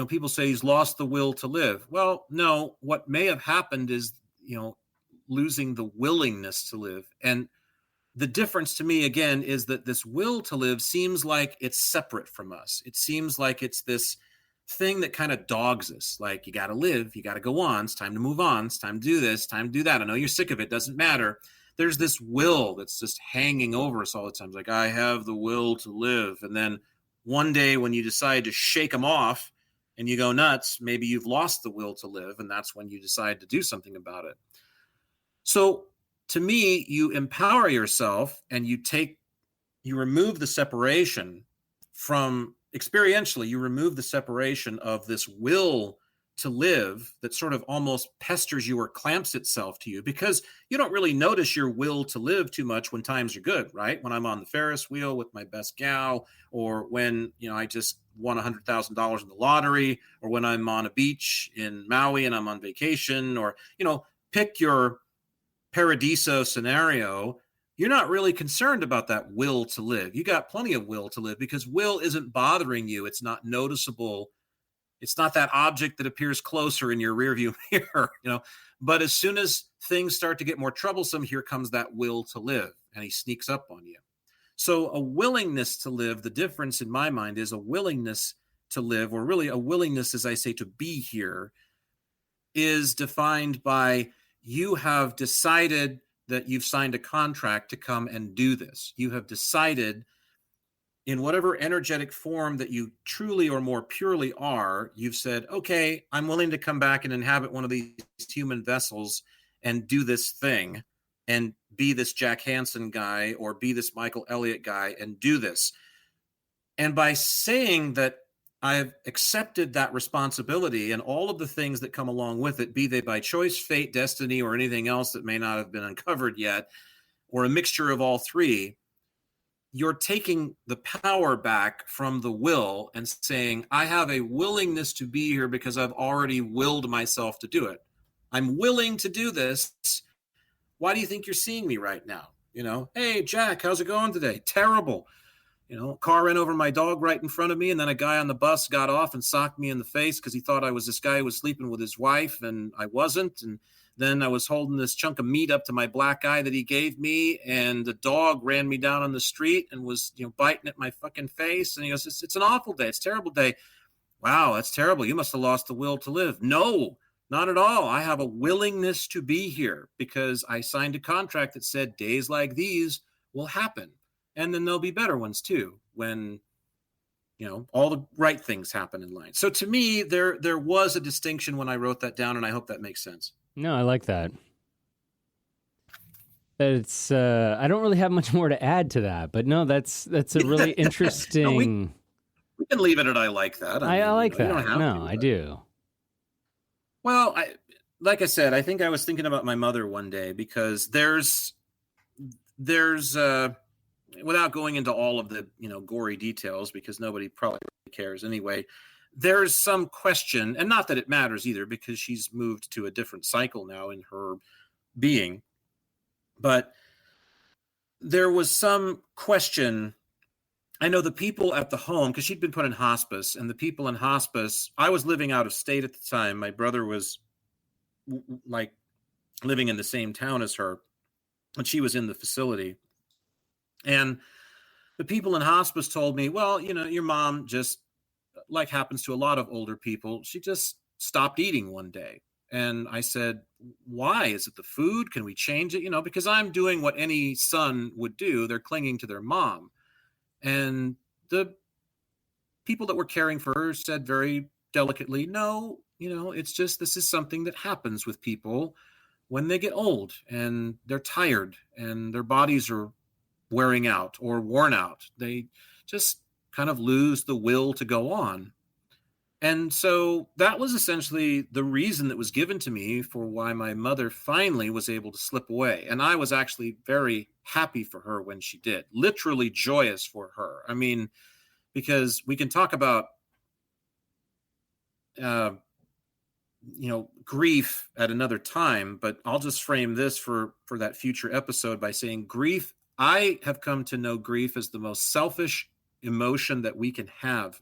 people say he's lost the will to live. Well, no, what may have happened is, losing the willingness to live. And the difference to me, again, is that this will to live seems like it's separate from us. It seems like it's this thing that kind of dogs us. Like, you got to live, you got to go on. It's time to move on. It's time to do this, time to do that. I know you're sick of it. Doesn't matter. There's this will that's just hanging over us all the time. It's like, I have the will to live. And then one day when you decide to shake them off and you go nuts, maybe you've lost the will to live. And that's when you decide to do something about it. So to me, you empower yourself and you remove the separation from, experientially, you remove the separation of this will to live that sort of almost pesters you or clamps itself to you, because you don't really notice your will to live too much when times are good, right? When I'm on the Ferris wheel with my best gal, or when, I just won $100,000 in the lottery, or when I'm on a beach in Maui and I'm on vacation, or, pick your Paradiso scenario, you're not really concerned about that will to live. You got plenty of will to live because will isn't bothering you. It's not noticeable. It's not that object that appears closer in your rearview mirror, But as soon as things start to get more troublesome, here comes that will to live, and he sneaks up on you. So a willingness to live, the difference in my mind is a willingness to live, or really a willingness, as I say, to be here, is defined by you have decided that you've signed a contract to come and do this. You have decided, in whatever energetic form that you truly or more purely are, you've said, okay, I'm willing to come back and inhabit one of these human vessels and do this thing and be this Jack Hansen guy or be this Michael Elliott guy and do this. And by saying that I've accepted that responsibility and all of the things that come along with it, be they by choice, fate, destiny, or anything else that may not have been uncovered yet, or a mixture of all three, you're taking the power back from the will and saying, I have a willingness to be here because I've already willed myself to do it. I'm willing to do this. Why do you think you're seeing me right now? Hey, Jack, how's it going today? Terrible. Car ran over my dog right in front of me, and then a guy on the bus got off and socked me in the face because he thought I was this guy who was sleeping with his wife, and I wasn't. And then I was holding this chunk of meat up to my black eye that he gave me, and the dog ran me down on the street and was, biting at my fucking face. And he goes, it's an awful day. It's a terrible day. Wow, that's terrible. You must have lost the will to live. No, not at all. I have a willingness to be here because I signed a contract that said days like these will happen. And then there'll be better ones too, when, all the right things happen in life. So to me, there was a distinction when I wrote that down, and I hope that makes sense. No, I like that. It's I don't really have much more to add to that, but no, that's a really interesting. No, we can leave it at I like that. I like that. You don't have to, I do. Well, like I said, I think I was thinking about my mother one day because there's without going into all of the gory details, because nobody probably cares anyway, there's some question, and not that it matters either, because she's moved to a different cycle now in her being, but there was some question. I know the people at the home, because she'd been put in hospice, and the people in hospice, I was living out of state at the time. My brother was like living in the same town as her, and she was in the facility. And the people in hospice told me, well, your mom just, like happens to a lot of older people, she just stopped eating one day. And I said, why? Is it the food? Can we change it? Because I'm doing what any son would do. They're clinging to their mom. And the people that were caring for her said very delicately, no, it's just, this is something that happens with people when they get old and they're tired and their bodies are wearing out or worn out. They just kind of lose the will to go on. And so that was essentially the reason that was given to me for why my mother finally was able to slip away. And I was actually very happy for her when she did, literally joyous for her. I mean, because we can talk about, grief at another time, but I'll just frame this for that future episode by saying grief, I have come to know grief as the most selfish emotion that we can have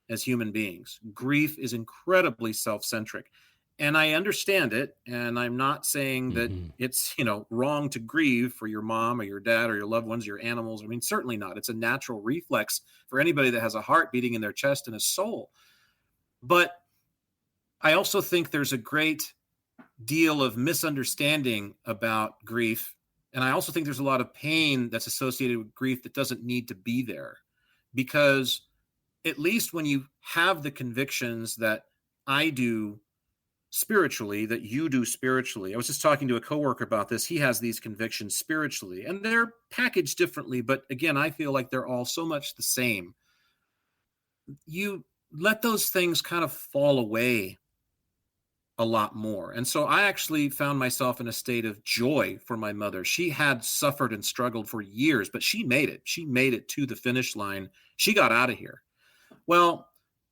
as human beings. Grief is incredibly self-centric, and I understand it. And I'm not saying that it's, wrong to grieve for your mom or your dad or your loved ones, your animals. I mean, certainly not. It's a natural reflex for anybody that has a heart beating in their chest and a soul. But I also think there's a great deal of misunderstanding about grief. And I also think there's a lot of pain that's associated with grief that doesn't need to be there, because at least when you have the convictions that I do spiritually, that you do spiritually. I was just talking to a coworker about this. He has these convictions spiritually, and they're packaged differently. But again, I feel like they're all so much the same. You let those things kind of fall away a lot more. And so I actually found myself in a state of joy for my mother. She had suffered and struggled for years, but she made it. She made it to the finish line. She got out of here. Well,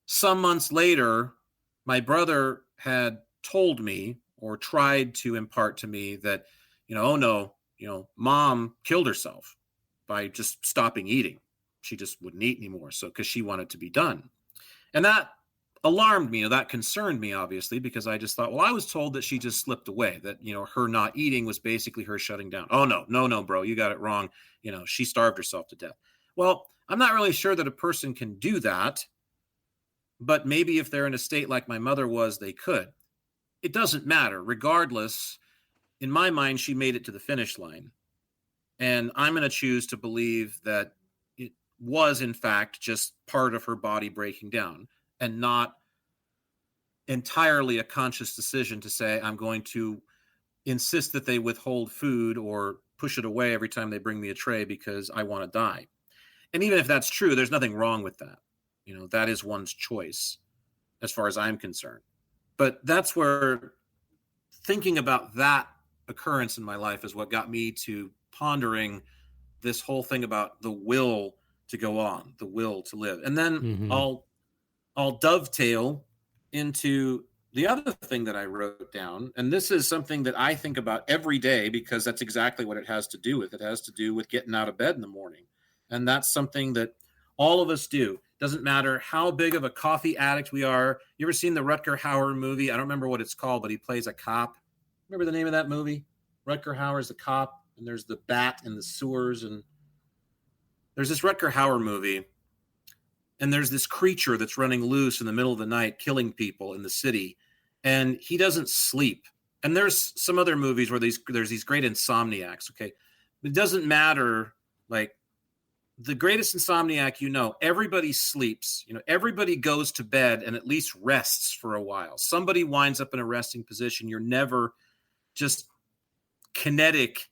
some months later, my brother had told me, or tried to impart to me, that, oh no, mom killed herself by just stopping eating. She just wouldn't eat anymore. So, because she wanted to be done. And that alarmed me. That concerned me, obviously, because I just thought, well, I was told that she just slipped away, that, her not eating was basically her shutting down. Oh, no, bro, you got it wrong. She starved herself to death. Well, I'm not really sure that a person can do that, but maybe if they're in a state like my mother was, they could. It doesn't matter. Regardless, in my mind, she made it to the finish line. And I'm going to choose to believe that it was, in fact, just part of her body breaking down and not entirely a conscious decision to say, I'm going to insist that they withhold food or push it away every time they bring me a tray because I want to die. And even if that's true, there's nothing wrong with that. That is one's choice as far as I'm concerned. But that's where thinking about that occurrence in my life is what got me to pondering this whole thing about the will to go on, the will to live. And then I'll dovetail into the other thing that I wrote down. And this is something that I think about every day because that's exactly what it has to do with. It has to do with getting out of bed in the morning. And that's something that all of us do. Doesn't matter how big of a coffee addict we are. You ever seen the Rutger Hauer movie? I don't remember what it's called, but he plays a cop. Remember the name of that movie? Rutger Hauer's the cop, and there's the bat in the sewers. And there's this Rutger Hauer movie, and there's this creature that's running loose in the middle of the night, killing people in the city, and he doesn't sleep. And there's some other movies where there's these great insomniacs, okay? It doesn't matter, like, the greatest insomniac, everybody sleeps. Everybody goes to bed and at least rests for a while. Somebody winds up in a resting position. You're never just kinetic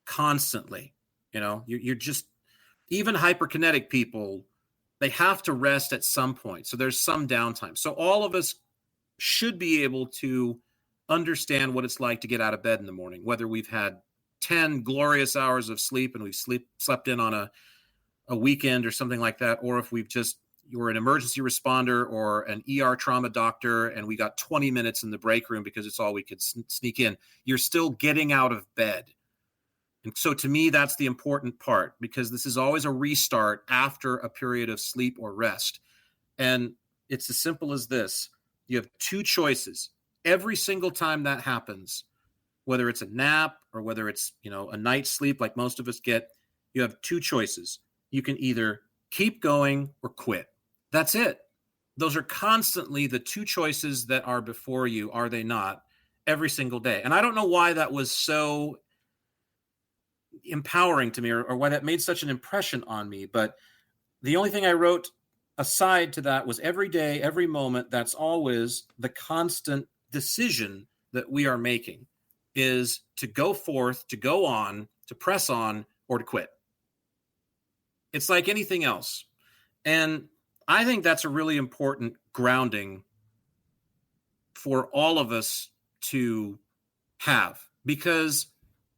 constantly. You're just, even hyperkinetic people, they have to rest at some point. So there's some downtime. So all of us should be able to understand what it's like to get out of bed in the morning, whether we've had 10 glorious hours of sleep and we've slept in on a weekend or something like that, or if you're an emergency responder or an ER trauma doctor and we got 20 minutes in the break room because it's all we could sneak in, you're still getting out of bed. And so to me, that's the important part, because this is always a restart after a period of sleep or rest. And it's as simple as this. You have two choices. Every single time that happens, whether it's a nap or whether it's, a night's sleep like most of us get, you have two choices. You can either keep going or quit. That's it. Those are constantly the two choices that are before you, are they not, every single day. And I don't know why that was so empowering to me or why that made such an impression on me. But the only thing I wrote aside to that was every day, every moment, that's always the constant decision that we are making, is to go forth, to go on, to press on, or to quit. It's like anything else. And I think that's a really important grounding for all of us to have, because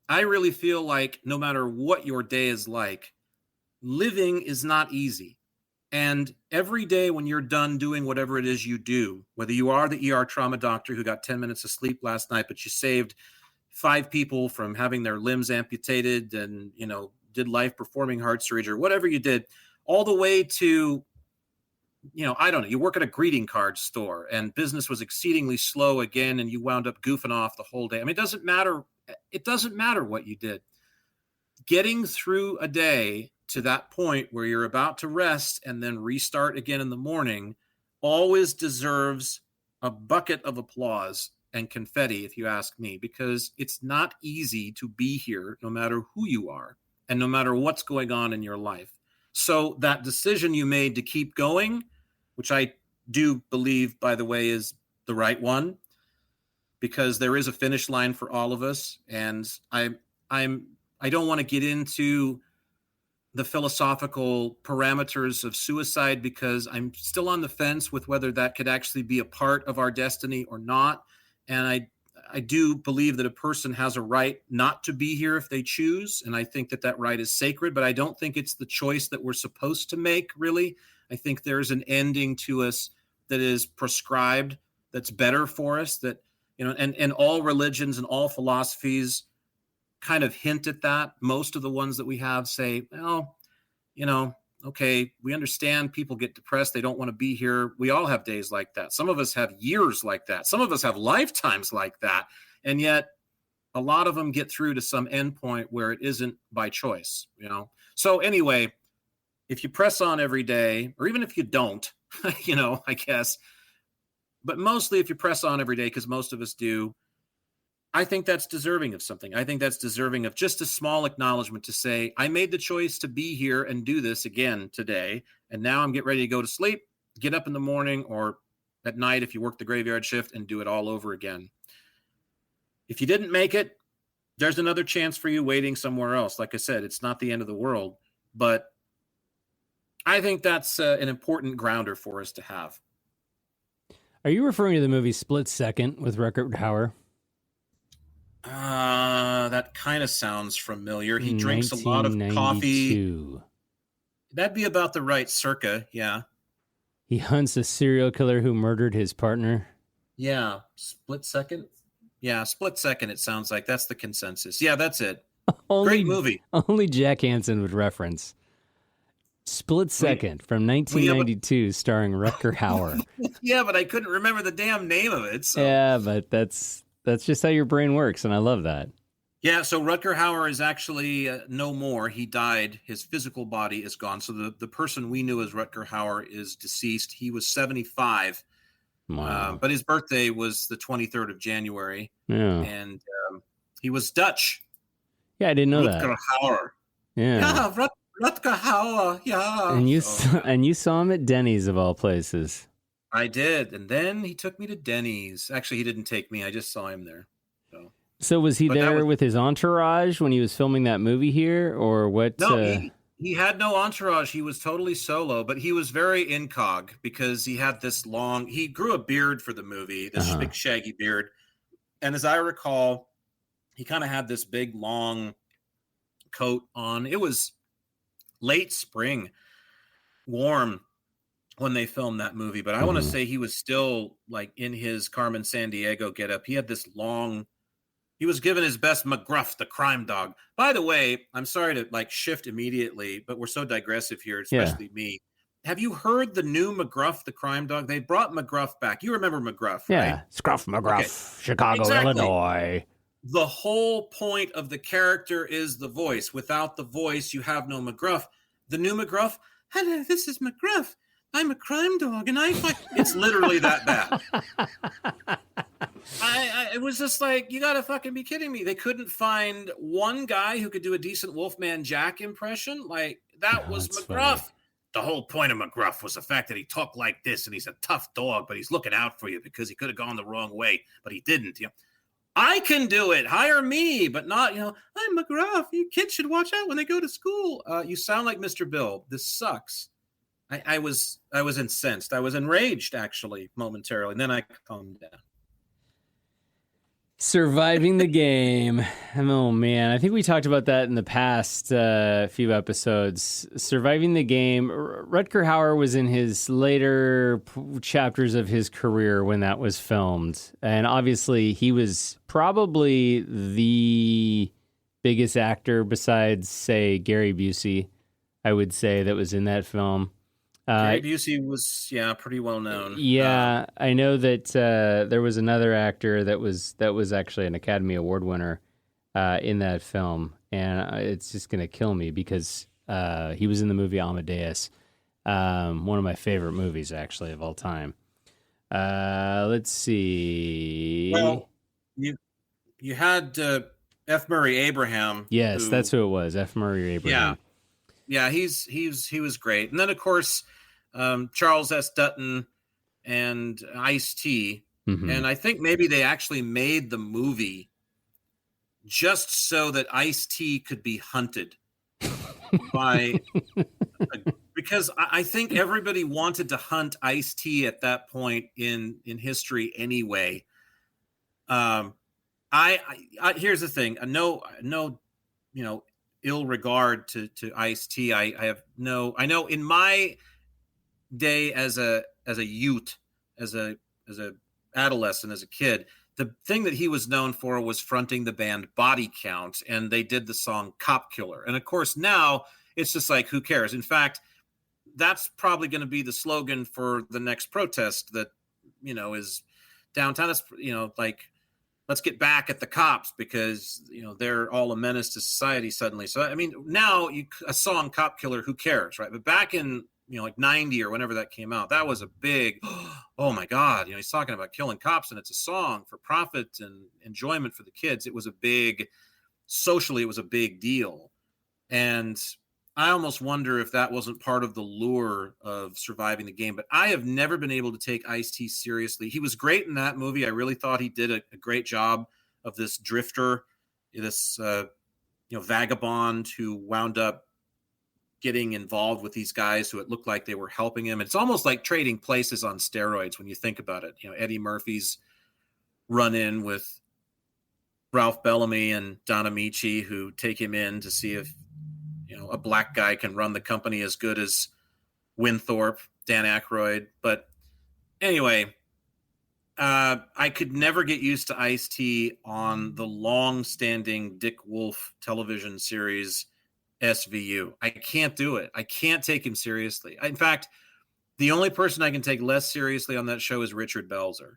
I really feel like no matter what your day is like, living is not easy. And every day when you're done doing whatever it is you do, whether you are the ER trauma doctor who got 10 minutes of sleep last night, but you saved 5 people from having their limbs amputated and, did life-performing heart surgery or whatever you did, all the way to, I don't know, you work at a greeting card store and business was exceedingly slow again and you wound up goofing off the whole day. I mean, it doesn't matter. It doesn't matter what you did. Getting through a day to that point where you're about to rest and then restart again in the morning always deserves a bucket of applause and confetti, if you ask me, because it's not easy to be here no matter who you are and no matter what's going on in your life. So that decision you made to keep going, which I do believe, by the way, is the right one, because there is a finish line for all of us. And I don't want to get into the philosophical parameters of suicide, because I'm still on the fence with whether that could actually be a part of our destiny or not. And I do believe that a person has a right not to be here if they choose. And I think that right is sacred, but I don't think it's the choice that we're supposed to make, really. I think there's an ending to us that is prescribed, that's better for us, that, and all religions and all philosophies kind of hint at that. Most of the ones that we have say, well, okay, we understand people get depressed. They don't want to be here. We all have days like that. Some of us have years like that. Some of us have lifetimes like that. And yet a lot of them get through to some endpoint where it isn't by choice, you know? So anyway, if you press on every day, or even if you don't, you know, I guess, but mostly if you press on every day, because most of us do, I think that's deserving of something. I think that's deserving of just a small acknowledgement to say, I made the choice to be here and do this again today. And now I'm getting ready to go to sleep, get up in the morning or at night if you work the graveyard shift, and do it all over again. If you didn't make it, there's another chance for you waiting somewhere else. Like I said, it's not the end of the world, but I think that's an important grounder for us to have. Are you referring to the movie Split Second with Rutger Hauer? That kind of sounds familiar. He drinks a lot of coffee. That'd be about the right circa, yeah. He hunts a serial killer who murdered his partner. Yeah, Split Second. Yeah, Split Second, it sounds like. That's the consensus. Yeah, that's it. Great movie. Only Jack Hansen would reference. Split Second from 1992, starring Rutger Hauer. Yeah, but I couldn't remember the damn name of it. So. Yeah, but that's just how your brain works, and I love that. Yeah, so Rutger Hauer is actually no more. He died. His physical body is gone. So the person we knew as Rutger Hauer is deceased. He was 75. Wow. But his birthday was the 23rd of January. Yeah. And he was Dutch. Yeah, I didn't know that. Rutger Hauer. Yeah. Rutger Hauer. Yeah. And you saw him at Denny's of all places. I did. And then he took me to Denny's. Actually, he didn't take me. I just saw him there. So was he there with his entourage when he was filming that movie here, or what? No, he had no entourage. He was totally solo, but he was very incog because he had this long, he grew a beard for the movie, this big shaggy beard. And as I recall, he kind of had this big long coat on. It was late spring, warm when they filmed that movie, but I want to say he was still like in his Carmen Sandiego getup. He had this long, he was given his best McGruff, the crime dog. By the way, I'm sorry to like shift immediately, but we're so digressive here, especially me. Have you heard the new McGruff, the crime dog? They brought McGruff back. You remember McGruff, right? Scruff McGruff, Chicago, Illinois. The whole point of the character is the voice. Without the voice, you have no McGruff. The new McGruff, hello, this is McGruff. I'm a crime dog, and I fight. It's literally that bad. It was just like, you gotta fucking be kidding me. They couldn't find one guy who could do a decent Wolfman Jack impression. Like, that was McGruff. Funny. The whole point of McGruff was the fact that he talked like this, and he's a tough dog, but he's looking out for you because he could have gone the wrong way, but he didn't. You know, I can do it. Hire me, but not, you know, I'm McGruff. You kids should watch out when they go to school. You sound like Mr. Bill. This sucks. I was incensed. I was enraged, actually, momentarily. And then I calmed down. Surviving the game. Oh, man. I think we talked about that in the past few episodes. Surviving the game. Rutger Hauer was in his later chapters of his career when that was filmed. And obviously, he was probably the biggest actor besides, say, Gary Busey, I would say, that was in that film. Gary Busey was, pretty well known. Yeah, I know that there was another actor that was actually an Academy Award winner in that film, and it's just gonna kill me because he was in the movie Amadeus, one of my favorite movies actually of all time. Let's see. Well, you had F. Murray Abraham. Yes, that's who it was. F. Murray Abraham. Yeah, he was great. And then, of course, Charles S. Dutton and Ice-T. Mm-hmm. And I think maybe they actually made the movie just so that Ice-T could be hunted by because I think everybody wanted to hunt Ice-T at that point in history anyway. I here's the thing. No, ill regard to Ice-T. I know in my day as a youth, as a adolescent, as a kid, the thing that he was known for was fronting the band Body Count, and they did the song Cop Killer. And of course now it's just like, who cares? In fact, that's probably going to be the slogan for the next protest that, is downtown. That's, like, let's get back at the cops because, they're all a menace to society suddenly. So, I mean, now a song Cop Killer, who cares, right? But back in, like 90 or whenever that came out, that was a big, oh my God, he's talking about killing cops and it's a song for profit and enjoyment for the kids. It was socially, it was a big deal. And I almost wonder if that wasn't part of the lure of Surviving the Game. But I have never been able to take Ice-T seriously. He was great in that movie. I really thought he did a great job of this drifter, this vagabond who wound up getting involved with these guys who it looked like they were helping him. It's almost like trading places on steroids when you think about it. Eddie Murphy's run in with Ralph Bellamy and Don Amici, who take him in to see if a black guy can run the company as good as Winthorpe, Dan Aykroyd. But anyway, I could never get used to Ice-T on the long-standing Dick Wolf television series SVU. I can't do it. I can't take him seriously. In fact, the only person I can take less seriously on that show is Richard Belzer.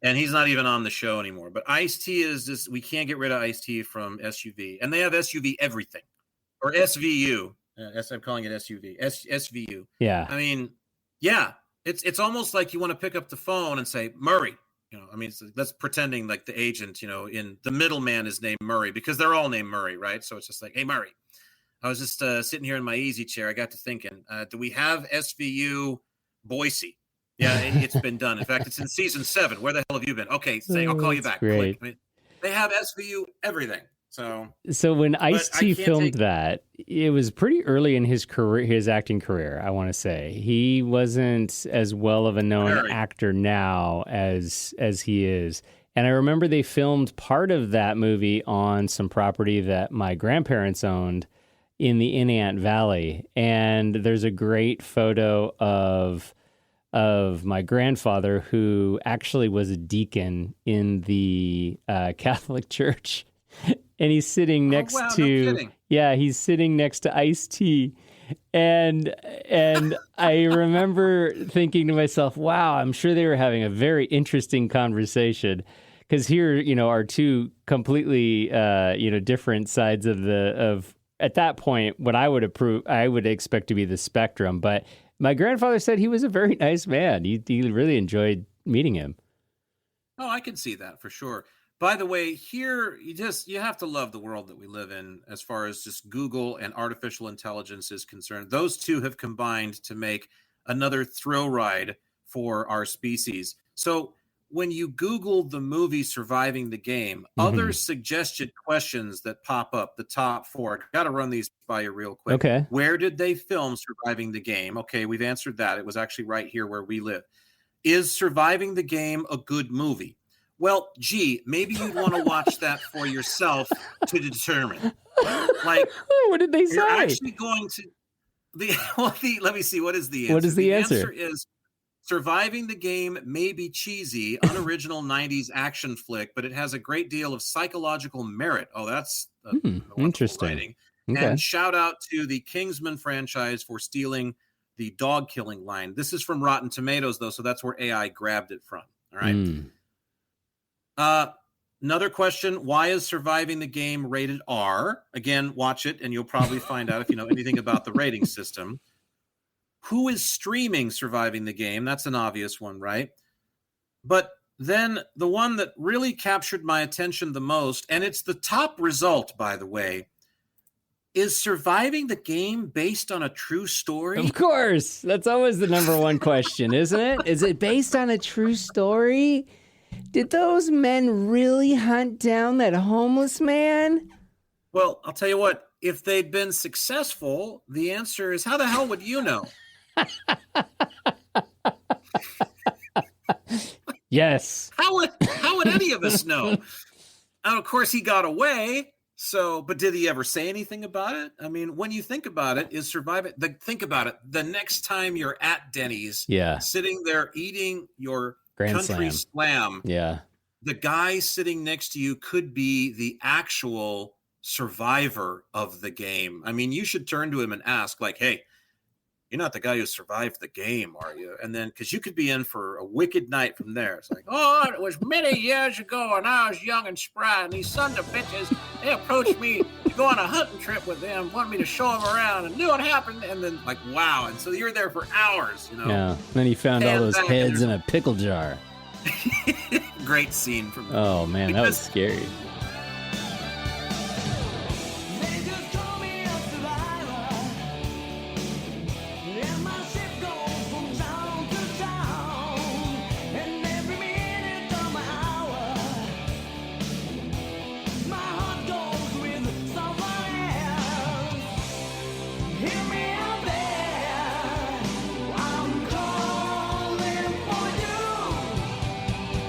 And he's not even on the show anymore. But Ice-T is just, we can't get rid of Ice-T from SUV. And they have SUV everything. Or SVU. I'm calling it SUV. SVU. Yeah. I mean, yeah. It's almost like you want to pick up the phone and say, Murray. That's pretending like the agent, in the middleman is named Murray because they're all named Murray, right? So it's just like, hey, Murray. I was just sitting here in my easy chair. I got to thinking, do we have SVU Boise? Yeah, it's been done. In fact, it's in season 7. Where the hell have you been? Okay, I'll call you back. Great. They have SVU everything. So when Ice-T filmed that, it was pretty early in his career, his acting career, I want to say. He wasn't as well of a known actor now as he is. And I remember they filmed part of that movie on some property that my grandparents owned in the Inant Valley. And there's a great photo of my grandfather, who actually was a deacon in the Catholic Church. And he's sitting next he's sitting next to Ice-T. And I remember thinking to myself, wow, I'm sure they were having a very interesting conversation. Because here, are two completely, different sides of at that point, what I would expect to be the spectrum. But my grandfather said he was a very nice man. He really enjoyed meeting him. Oh, I can see that for sure. By the way, here, you have to love the world that we live in as far as just Google and artificial intelligence is concerned. Those two have combined to make another thrill ride for our species. So when you Google the movie Surviving the Game, other suggested questions that pop up, the top 4, got to run these by you real quick. Okay. Where did they film Surviving the Game? Okay, we've answered that. It was actually right here where we live. Is Surviving the Game a good movie? Well, gee, maybe you'd want to watch that for yourself to determine. Like, what did they say? You're actually going to let me see. What is the answer? What is the answer? The answer is Surviving the Game may be cheesy, unoriginal 90s action flick, but it has a great deal of psychological merit. Oh, that's interesting. Writing. Okay. And shout out to the Kingsman franchise for stealing the dog killing line. This is from Rotten Tomatoes, though, so that's where AI grabbed it from. All right. Another question, why is Surviving the Game rated R? Again, watch it, and you'll probably find out if you know anything about the rating system. Who is streaming Surviving the Game? That's an obvious one, right? But then the one that really captured my attention the most, and it's the top result, by the way, is Surviving the Game based on a true story? Of course. That's always the number one question, isn't it? Is it based on a true story? Did those men really hunt down that homeless man? Well, I'll tell you what, if they'd been successful, the answer is, how the hell would you know? Yes. How would any of us know? And of course, he got away. But did he ever say anything about it? I mean, when you think about it, think about it. The next time you're at Denny's, sitting there eating your country slam, the guy sitting next to you could be the actual survivor of the game. I mean, you should turn to him and ask, like, hey, you're not the guy who survived the game, are you? And then, because you could be in for a wicked night from there. It's like, oh, it was many years ago, and I was young and spry, and these sons of bitches, they approached me to go on a hunting trip with them, wanted me to show them around, and knew what happened. And then, like, wow. And so you're there for hours, you know? Yeah. And then he found all those heads in a pickle jar. Great scene from Oh, man, that was scary.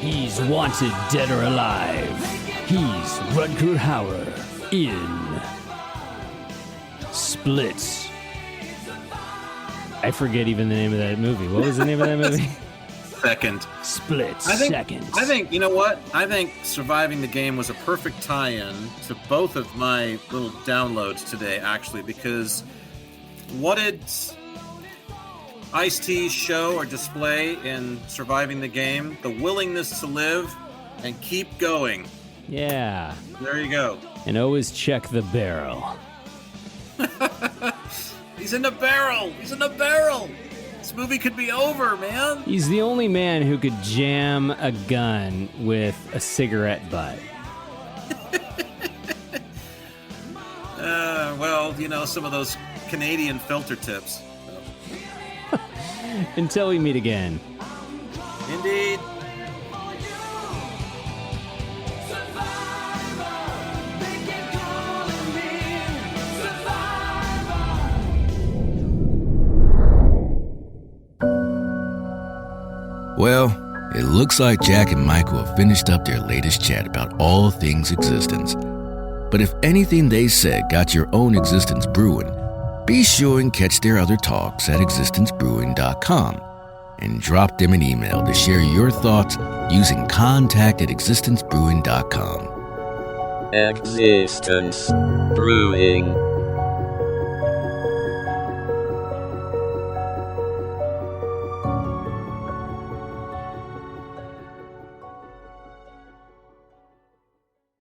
He's wanted dead or alive. He's Rutger Hauer in Splits. I forget even the name of that movie. What was the name of that movie? Second. Splits. Second. I think, you know what? I think Surviving the Game was a perfect tie-in to both of my little downloads today, actually, because what did Ice-T's show or display in Surviving the Game? The willingness to live and keep going. Yeah. There you go. And always check the barrel. He's in the barrel. He's in the barrel. This movie could be over, man. He's the only man who could jam a gun with a cigarette butt. Well, you know, some of those Canadian filter tips. Until we meet again. Indeed. Well, it looks like Jack and Michael have finished up their latest chat about all things existence. But if anything they said got your own Existence Brewing, be sure and catch their other talks at existencebrewing.com and drop them an email to share your thoughts using contact@existencebrewing.com. Existence Brewing.